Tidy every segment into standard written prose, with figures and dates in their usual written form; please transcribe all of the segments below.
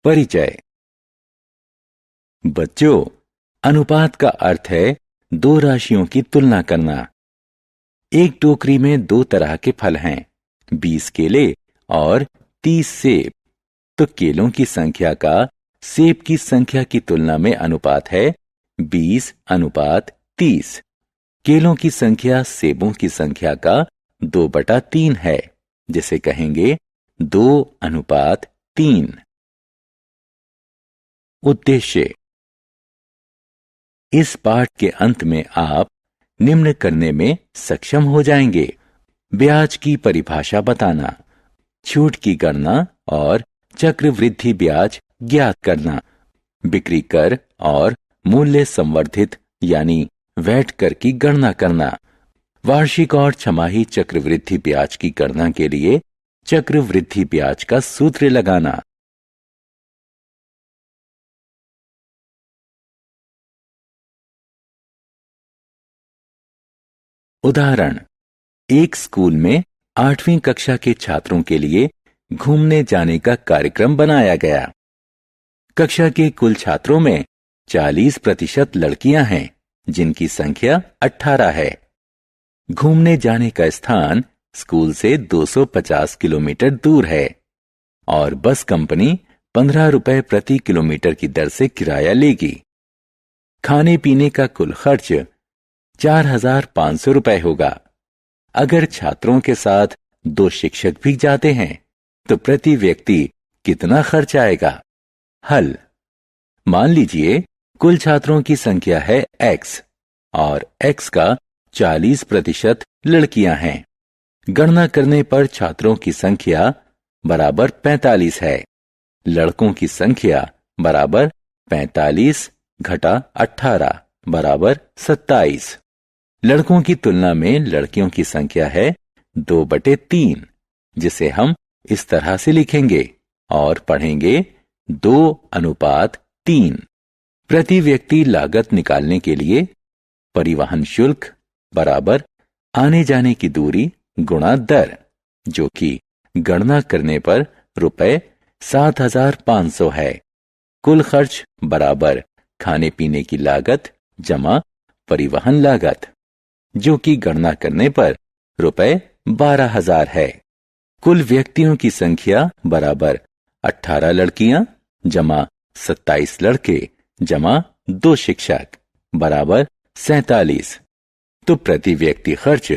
परिचय। बच्चों, अनुपात का अर्थ है दो राशियों की तुलना करना। एक टोकरी में दो तरह के फल हैं, 20 केले और 30 सेब। तो केलों की संख्या का सेब की संख्या की तुलना में अनुपात है 20:30। केलों की संख्या सेबों की संख्या का 2/3 है, जिसे कहेंगे 2:3। उद्देश्य। इस पाठ के अंत में आप निम्न करने में सक्षम हो जाएंगे: ब्याज की परिभाषा बताना, छूट की गणना और चक्रवृद्धि ब्याज ज्ञात करना, बिक्री कर और मूल्य संवर्धित यानी वैट कर की गणना करना, वार्षिक और छमाही चक्रवृद्धि ब्याज की गणना के लिए चक्रवृद्धि ब्याज का सूत्र लगाना। उदाहरण। एक स्कूल में 8वीं कक्षा के छात्रों के लिए घूमने जाने का कार्यक्रम बनाया गया। कक्षा के कुल छात्रों में 40% लड़कियां हैं, जिनकी संख्या 18 है। घूमने जाने का स्थान स्कूल से 250 किलोमीटर दूर है और बस कंपनी 15 रुपए प्रति किलोमीटर की दर से किराया लेगी। खाने पीने का कुल खर्च 4,500 रुपए होगा। अगर छात्रों के साथ 2 शिक्षक भी जाते हैं तो प्रति व्यक्ति कितना खर्च आएगा? हल। मान लीजिए कुल छात्रों की संख्या है x और x का 40% लड़कियां हैं। गणना करने पर छात्रों की संख्या बराबर 45 है। लड़कों की संख्या बराबर 45 घटा 18 बराबर 27। लड़कों की तुलना में लड़कियों की संख्या है 2/3, जिसे हम इस तरह से लिखेंगे और पढ़ेंगे 2:3। प्रति व्यक्ति लागत निकालने के लिए परिवहन शुल्क बराबर आने जाने की दूरी गुणा दर, जो कि गणना करने पर रुपए 7,500 है। कुल खर्च बराबर खाने पीने की लागत जमा परिवहन लागत, जो कि गणना करने पर रुपए 12,000 है। कुल व्यक्तियों की संख्या बराबर 18 लड़कियां जमा 27 लड़के जमा 2 शिक्षक बराबर 47। तो प्रति व्यक्ति खर्च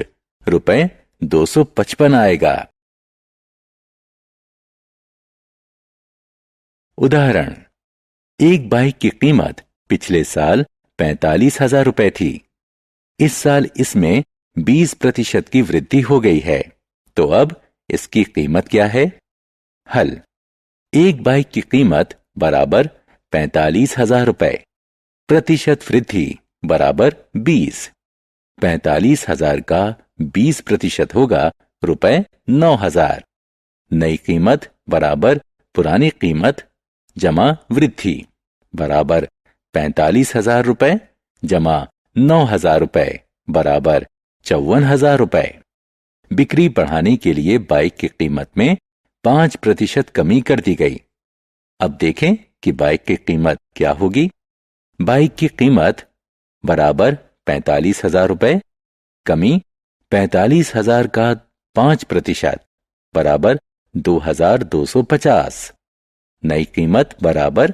रुपए 255 आएगा। उदाहरण। एक बाइक की कीमत पिछले साल 45,000 रुपए थी। इस साल इसमें 20% की वृद्धि हो गई है, तो अब इसकी कीमत क्या है? हल। एक बाइक की कीमत बराबर 45,000 रुपए, प्रतिशत वृद्धि बराबर 20। 45,000 का 20% होगा रुपए 9,000। नई कीमत बराबर पुरानी कीमत जमा वृद्धि बराबर 45,000 रुपए जमा 9,000 रुपए बराबर 54,000 रुपए। बिक्री बढ़ाने के लिए बाइक की कीमत में 5% कमी कर दी गई। अब देखें कि बाइक की कीमत क्या होगी। बाइक की कीमत बराबर 45,000 रुपए कमी 45,000 का 5% बराबर 2,250। नई कीमत बराबर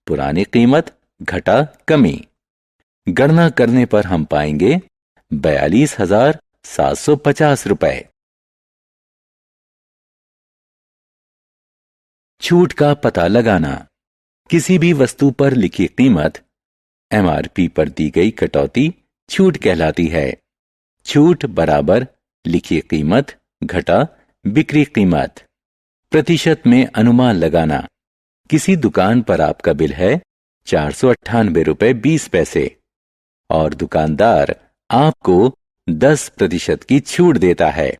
पुरानी कीमत घटा कमी। गणना करने पर हम पाएंगे 42,750 रुपए। छूट का पता लगाना। किसी भी वस्तु पर लिखी कीमत MRP पर दी गई कटौती छूट कहलाती है। छूट बराबर लिखी कीमत घटा बिक्री कीमत। प्रतिशत में अनुमान लगाना। किसी दुकान पर आपका बिल है 498 रुपए 20 पैसे और दुकानदार आपको 10% की छूट देता है,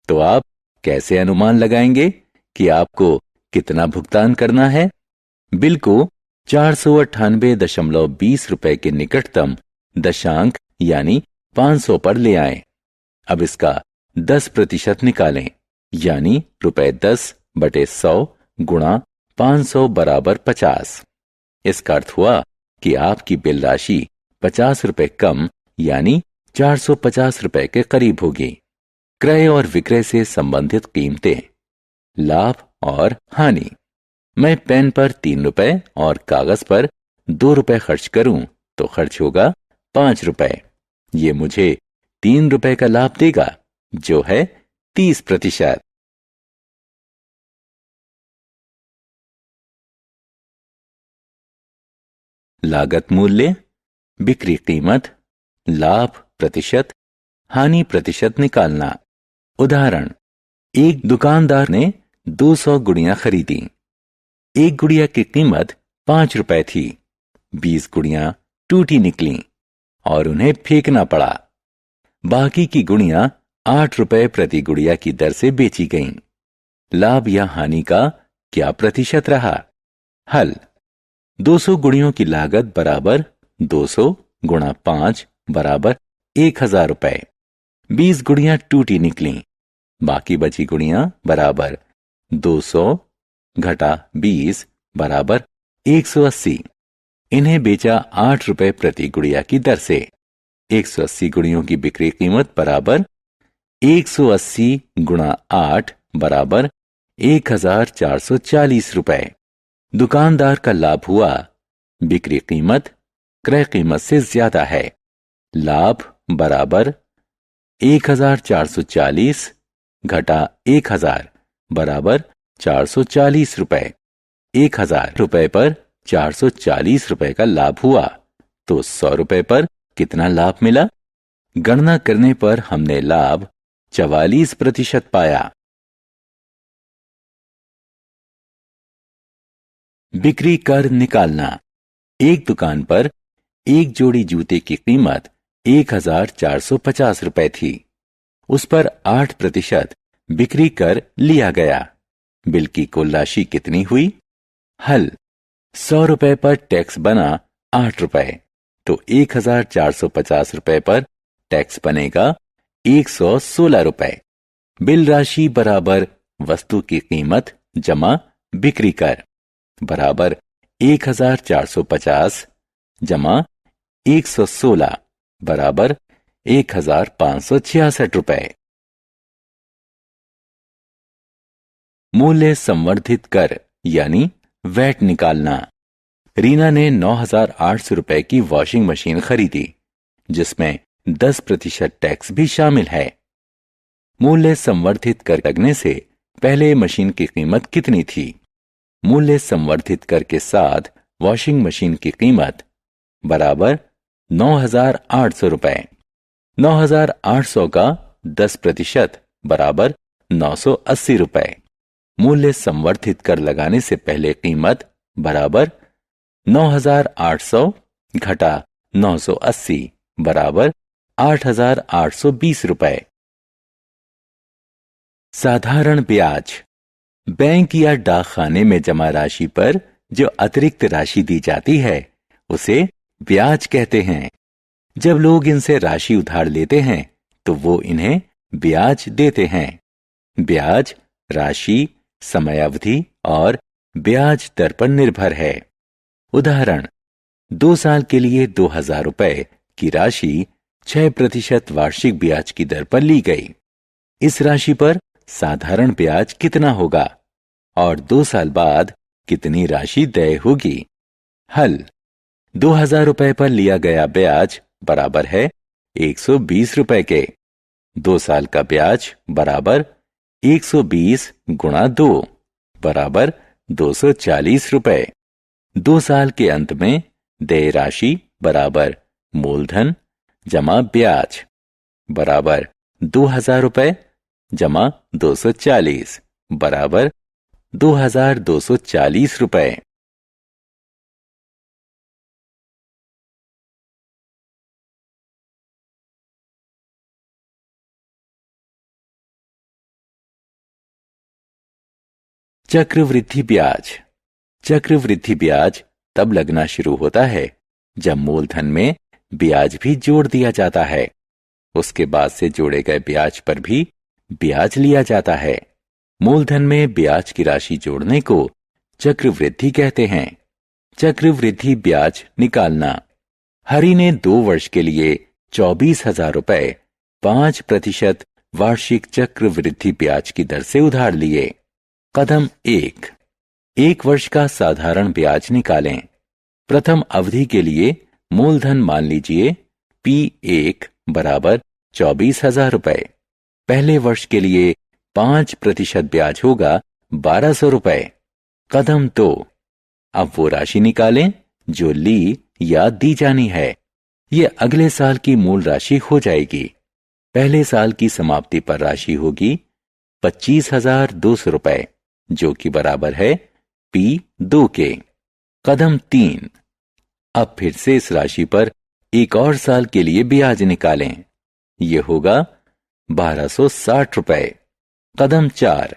तो आप कैसे अनुमान लगाएंगे कि आपको कितना भुगतान करना है? बिल को 498.20 रुपए के निकटतम दशांक यानी 500 पर ले आएं। अब इसका 10% निकालें, यानी रुपए 10/100 गुणा 500 बराबर 50। इसका अर्थ हुआ कि आपकी बिल राशि 50 रुपए कम यानी 450 रुपए के करीब होगी। क्रय और विक्रय से संबंधित कीमतें, लाभ और हानि। मैं पेन पर 3 रुपए और कागज पर 2 रुपए खर्च करूं तो खर्च होगा 5 रुपए। ये मुझे 3 रुपए का लाभ देगा, जो है 30%। लागत मूल्य, बिक्री कीमत, लाभ प्रतिशत, हानि प्रतिशत निकालना। उदाहरण, एक दुकानदार ने 200 गुड़ियां खरीदी। एक गुड़िया की कीमत 5 रुपए थी। 20 गुड़ियां टूटी निकलीं और उन्हें फेंकना पड़ा। बाकी की गुड़ियां 8 रुपए प्रति गुड़िया की दर से बेची गईं। लाभ या हानि का क्या प्रतिशत रहा? हल, 200 गुड़ियों की लागत बराबर 200 गुणा 5 बराबर 1000 रुपए। 20 गुड़ियां टूटी निकलीं, बाकी बची गुड़ियां बराबर 200 घटा 20 बराबर 180। इन्हें बेचा 8 रुपए प्रति गुड़िया की दर से। 180 गुड़ियों की बिक्री कीमत बराबर 180 गुणा 8 बराबर 1440 रुपए। दुकानदार का लाभ हुआ, बिक्री कीमत क्रय कीमत से ज्यादा है। लाभ बराबर 1440 घटा 1000 बराबर 440 रुपए। 1000 रुपए पर 440 रुपए का लाभ हुआ तो 100 रुपए पर कितना लाभ मिला? गणना करने पर हमने लाभ 44% पाया। बिक्री कर निकालना। एक दुकान पर एक जोड़ी जूते की कीमत 1450 रुपए थी। उस पर 8% बिक्री कर लिया गया। बिल की कुल राशि कितनी हुई? हल, 100 रुपए पर टैक्स बना 8 रुपए, तो 1450 रुपए पर टैक्स बनेगा 116 रुपए। बिल राशि बराबर वस्तु की कीमत जमा बिक्री कर बराबर 1450 जमा 116 बराबर 1566 रुपए। मूल्य संवर्धित कर यानी वैट निकालना। रीना ने 9800 रुपए की वॉशिंग मशीन खरीदी, जिसमें 10% टैक्स भी शामिल है। मूल्य संवर्धित कर लगने से पहले मशीन की कीमत कितनी थी? मूल्य संवर्धित कर के साथ वॉशिंग मशीन की कीमत बराबर 9800 रुपए। 9800 का 10% बराबर 980 रुपए। मूल्य संवर्धित कर लगाने से पहले कीमत बराबर 9800 घटा 980 बराबर 8820 रुपए। साधारण ब्याज। बैंक या डाकखाने में जमा राशि पर जो अतिरिक्त राशि दी जाती है उसे ब्याज कहते हैं। जब लोग इनसे राशि उधार लेते हैं तो वो इन्हें ब्याज देते हैं। ब्याज राशि, समयावधि और ब्याज दर पर निर्भर है। उदाहरण, 2 साल के लिए 2000 रुपए की राशि 6% वार्षिक ब्याज की दर पर ली गई। इस राशि पर साधारण ब्याज कितना होगा और 2 साल बाद कितनी राशि देय होगी? हल, 2000 रुपए पर लिया गया ब्याज बराबर है 120 रुपए के। 2 साल का ब्याज बराबर 120 गुणा 2 बराबर 240 रुपए। 2 साल के अंत में देय राशि बराबर मूलधन जमा ब्याज बराबर 2000 रुपए जमा 240 बराबर 2240 रुपए। चक्रवृद्धि ब्याज। चक्रवृद्धि ब्याज तब लगना शुरू होता है जब मूलधन में ब्याज भी जोड़ दिया जाता है। उसके बाद से जोड़े गए ब्याज पर भी ब्याज लिया जाता है। मूलधन में ब्याज की राशि जोड़ने को चक्रवृद्धि कहते हैं। चक्रवृद्धि ब्याज निकालना। हरि ने 2 वर्ष के लिए 24,000 रुपए 5% वार्षिक चक्रवृद्धि ब्याज की दर से उधार लिए। कदम 1 वर्ष का साधारण ब्याज निकालें। प्रथम अवधि के लिए मूलधन मान लीजिए P1 बराबर 24,000 रुपए। पहले वर्ष के लिए 5% ब्याज होगा 1,200 रुपए। कदम 2, अब वो राशि निकालें जो ली या दी जानी है। ये अगले साल की मूल राशि हो जाएगी। पहले साल की समाप्ति पर राशि होगी 25,200 रुपए, जो कि बराबर है P2 के। कदम 3, अब फिर से इस राशि पर एक और साल के लिए ब्याज निकालें। यह होगा 1,260 रुपए। कदम 4,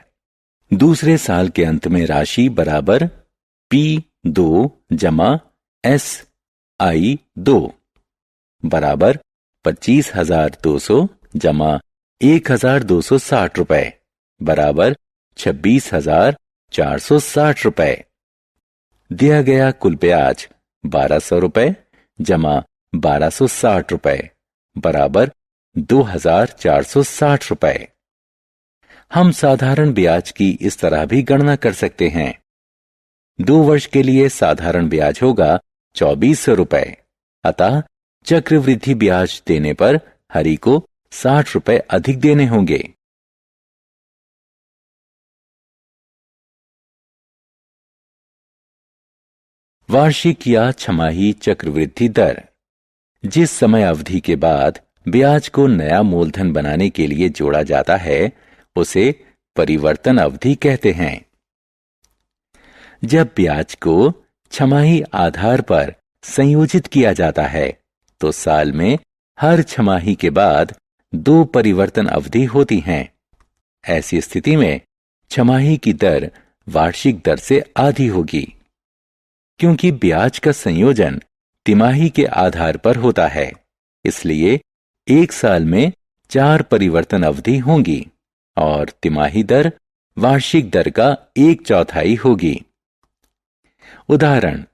दूसरे साल के अंत में राशि बराबर P2 जमा SI2 बराबर 25,200 जमा 1,260 रुपए बराबर 26,460 रुपए। दिया गया कुल ब्याज 1,200 रुपए जमा 1,260 रुपए बराबर 2,460 रुपए। हम साधारण ब्याज की इस तरह भी गणना कर सकते हैं। 2 वर्ष के लिए साधारण ब्याज होगा 2,400 रुपए। अतः चक्रवृद्धि ब्याज देने पर हरि को 60 रुपए अधिक देने होंगे। वार्षिक या छमाही चक्रवृद्धि दर। जिस समय अवधि के बाद ब्याज को नया मूलधन बनाने के लिए जोड़ा जाता है उसे परिवर्तन अवधि कहते हैं। जब ब्याज को छमाही आधार पर संयोजित किया जाता है तो साल में हर छमाही के बाद 2 परिवर्तन अवधि होती हैं। ऐसी स्थिति में छमाही की दर वार्षिक दर से आधी होगी। क्योंकि ब्याज का संयोजन तिमाही के आधार पर होता है, इसलिए एक साल में 4 परिवर्तन अवधि होंगी और तिमाही दर वार्षिक दर का 1/4 होगी। उदाहरण,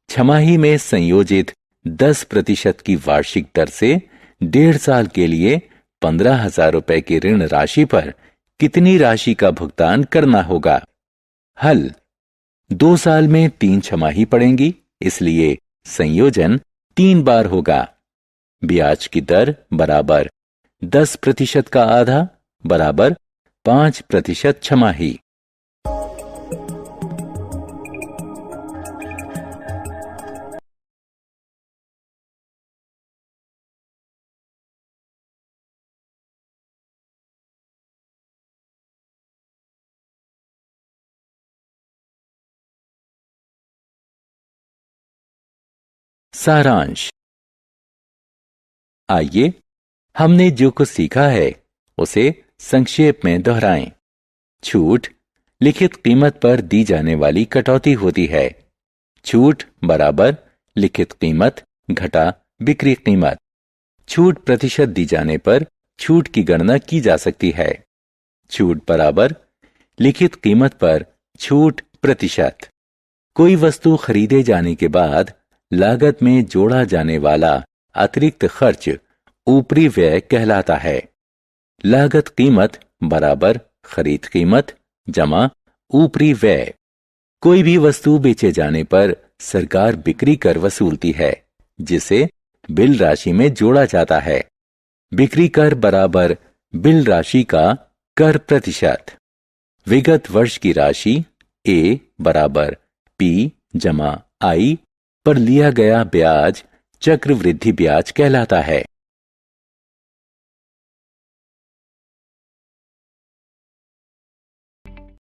छमाही में संयोजित 10% की वार्षिक दर से 1.5 साल के लिए 15,000 रुपए की ऋण राशि पर कितनी राशि का भुगतान करना होगा? हल, 2 साल में 3 छमाही पड़ेंगी, इसलिए संयोजन 3 बार होगा। ब्याज की दर बराबर 10% का आधा बराबर 5% छमाही। सारांश। आइए हमने जो कुछ सीखा है उसे संक्षेप में दोहराएं। छूट लिखित कीमत पर दी जाने वाली कटौती होती है। छूट बराबर लिखित कीमत घटा बिक्री कीमत। छूट प्रतिशत दी जाने पर छूट की गणना की जा सकती है। छूट बराबर लिखित कीमत पर छूट प्रतिशत। कोई वस्तु खरीदे जाने के बाद लागत में जोड़ा जाने वाला अतिरिक्त खर्च ऊपरी व्यय कहलाता है। लागत कीमत बराबर खरीद कीमत जमा ऊपरी व्यय। कोई भी वस्तु बेचे जाने पर सरकार बिक्री कर वसूलती है, जिसे बिल राशि में जोड़ा जाता है। बिक्री कर बराबर बिल राशि का कर प्रतिशत। विगत वर्ष की राशि A बराबर P जमा I पर लिया गया ब्याज चक्रवृद्धि ब्याज कहलाता है।